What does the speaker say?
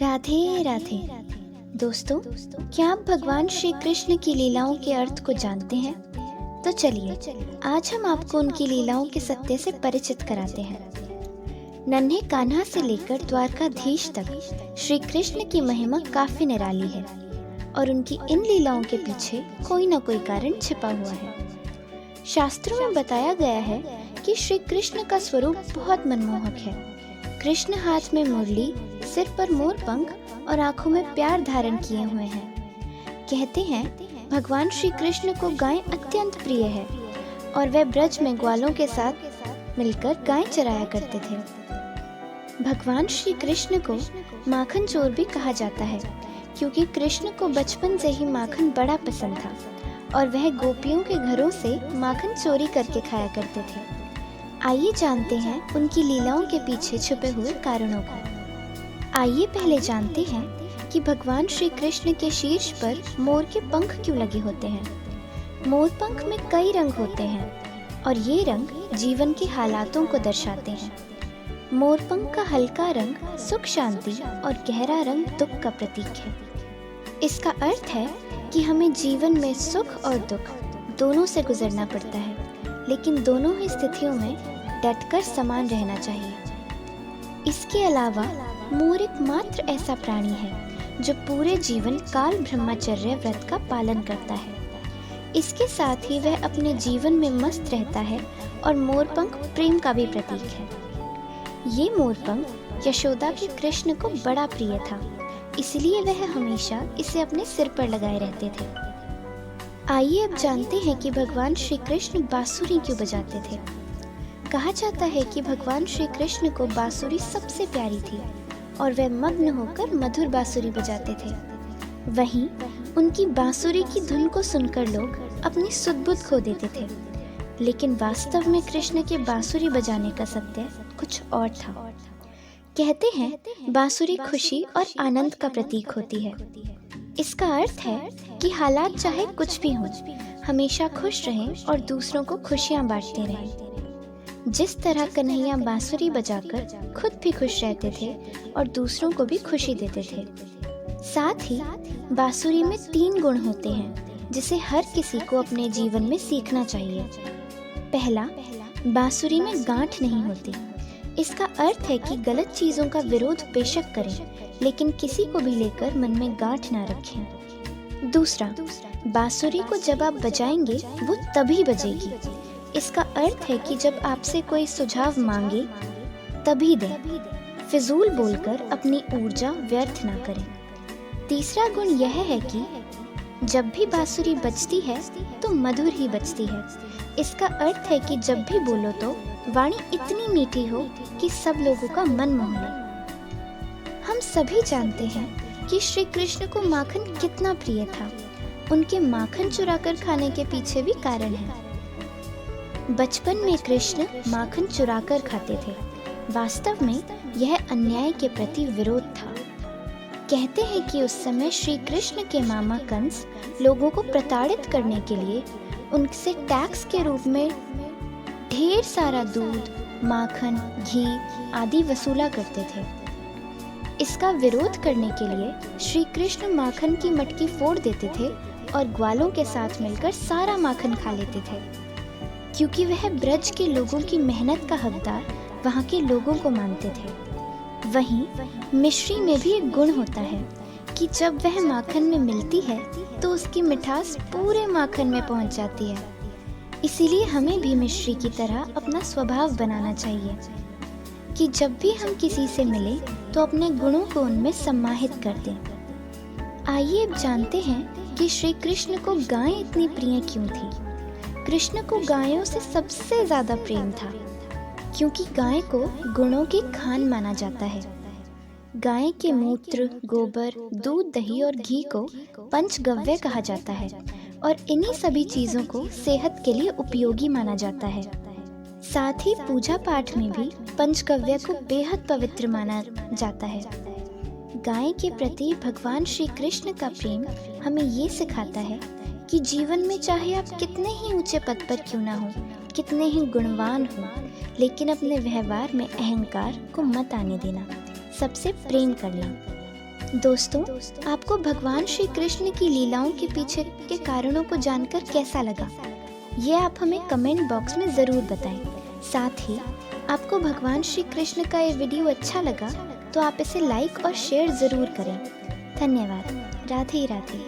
राधे राधे। दोस्तों, क्या आप भगवान श्री कृष्ण की लीलाओं के अर्थ को जानते हैं? तो चलिए आज हम आपको उनकी लीलाओं के सत्य से परिचित कराते हैं। नन्हे कान्हा से लेकर द्वारकाधीश तक श्री कृष्ण की महिमा काफी निराली है और उनकी इन लीलाओं के पीछे कोई न कोई कारण छिपा हुआ है। शास्त्रों में बताया गया है कि श्री कृष्ण का स्वरूप बहुत मनमोहक है। कृष्ण हाथ में मुरली, सिर पर मोर पंख और आंखों में प्यार धारण किए हुए हैं। कहते हैं भगवान श्री कृष्ण को गाय अत्यंत प्रिय है और वे ब्रज में ग्वालों के साथ मिलकर गाय चराया करते थे। भगवान श्री कृष्ण को माखन चोर भी कहा जाता है क्योंकि कृष्ण को बचपन से ही माखन बड़ा पसंद था और वह गोपियों के घरों से माखन चोरी करके खाया करते थे। आइए जानते हैं उनकी लीलाओं के पीछे छुपे हुए कारणों को। आइए पहले जानते हैं कि भगवान श्री कृष्ण के शीर्ष पर मोर के पंख क्यों लगे होते हैं। मोर पंख में कई रंग होते हैं और ये रंग जीवन के हालातों को दर्शाते हैं। मोर पंख का हल्का रंग सुख शांति और गहरा रंग दुख का प्रतीक है। इसका अर्थ है कि हमें जीवन में सुख और दुख दोनों से गुजरना पड़ता है, लेकिन दोनों ही स्थितियों में डटकर समान रहना चाहिए। इसके अलावा मोर एकमात्र ऐसा प्राणी है जो पूरे जीवन काल ब्रह्मचर्य व्रत का पालन करता है। इसके साथ ही वह अपने जीवन में मस्त रहता है और मोरपंख प्रेम का भी प्रतीक है। ये मोरपंख यशोदा के कृष्ण को बड़ा प्रिय था, इसलिए वह हमेशा इसे अपने सिर पर लगाए रहते थे। आइए अब जानते हैं कि भगवान श्री कृष्ण बांसुरी क्यों बजाते थे। कहा जाता है कि भगवान श्री कृष्ण को बांसुरी सबसे प्यारी थी और वे मग्न होकर मधुर बांसुरी बजाते थे। वहीं उनकी बांसुरी की धुन को सुनकर लोग अपनी सुध-बुध खो देते थे, लेकिन वास्तव में कृष्ण के बांसुरी बजाने का सत्य कुछ और था। कहते हैं बांसुरी खुशी और आनंद का प्रतीक होती है। इसका अर्थ है कि हालात चाहे कुछ भी हों, हमेशा खुश रहें और दूसरों को खुशियां बांटते रहें। जिस तरह कन्हैया बांसुरी बजाकर खुद भी खुश रहते थे और दूसरों को भी खुशी देते थे। साथ ही बांसुरी में 3 गुण होते हैं जिसे हर किसी को अपने जीवन में सीखना चाहिए। पहला, बांसुरी में गांठ नहीं होती। इसका अर्थ है कि गलत चीजों का विरोध बेशक करें, लेकिन किसी को भी लेकर मन में गांठ ना रखें। दूसरा, बांसुरी को जब आप बजाएंगे वो तभी बजेगी। इसका अर्थ है कि जब आपसे कोई सुझाव मांगे तभी दें, फिजूल बोलकर अपनी ऊर्जा व्यर्थ ना करें। तीसरा गुण यह है कि जब भी बांसुरी बजती है तो मधुर ही बजती है। इसका अर्थ है कि जब भी बोलो तो वाणी इतनी मीठी हो कि सब लोगों का मन मोह ले। हम सभी जानते हैं कि श्री कृष्ण को माखन कितना प्रिय था। उनके माखन चुराकर खाने के पीछे भी कारण है। बचपन में कृष्ण माखन चुराकर खाते थे। वास्तव में यह अन्याय के प्रति विरोध था। कहते हैं कि उस समय श्री कृष्ण के मामा कंस लोगों को प्रताड़ित करने के लिए उनसे टैक्स के रूप में ढेर सारा दूध, माखन, घी आदि वसूला करते थे। इसका विरोध करने के लिए श्री कृष्ण माखन की मटकी फोड़ देते थे और ग्वालों के साथ मिलकर सारा माखन खा लेते थे। क्योंकि वह ब्रज के लोगों की मेहनत का हकदार वहाँ के लोगों को मानते थे। वहीं मिश्री में भी एक गुण होता है कि जब वह माखन में मिलती है तो उसकी मिठास पूरे माखन में पहुँच जाती है। इसीलिए हमें भी मिश्री की तरह अपना स्वभाव बनाना चाहिए कि जब भी हम किसी से मिलें तो अपने गुणों को उनमें सम्माहित कर दें। आइए अब जानते हैं कि श्री कृष्ण को गाय इतनी प्रिय क्यों थी। कृष्ण को गायों से सबसे ज्यादा प्रेम था क्योंकि गाय को गुणों की खान माना जाता है। गाय के मूत्र, गोबर, दूध, दही और घी को पंचगव्य कहा जाता है और इन्हीं सभी चीजों को सेहत के लिए उपयोगी माना जाता है। साथ ही पूजा पाठ में भी पंचगव्य को बेहद पवित्र माना जाता है। गाय के प्रति भगवान श्री कृष्ण का प्रेम हमें ये सिखाता है कि जीवन में चाहे आप कितने ही ऊंचे पद पर क्यों ना हो, कितने ही गुणवान हो, लेकिन अपने व्यवहार में अहंकार को मत आने देना। सबसे प्रेम करना। दोस्तों, आपको भगवान श्री कृष्ण की लीलाओं के पीछे के कारणों को जानकर कैसा लगा, ये आप हमें कमेंट बॉक्स में ज़रूर बताएं। साथ ही आपको भगवान श्री कृष्ण का ये वीडियो अच्छा लगा तो आप इसे लाइक और शेयर ज़रूर करें। धन्यवाद। राधे राधे।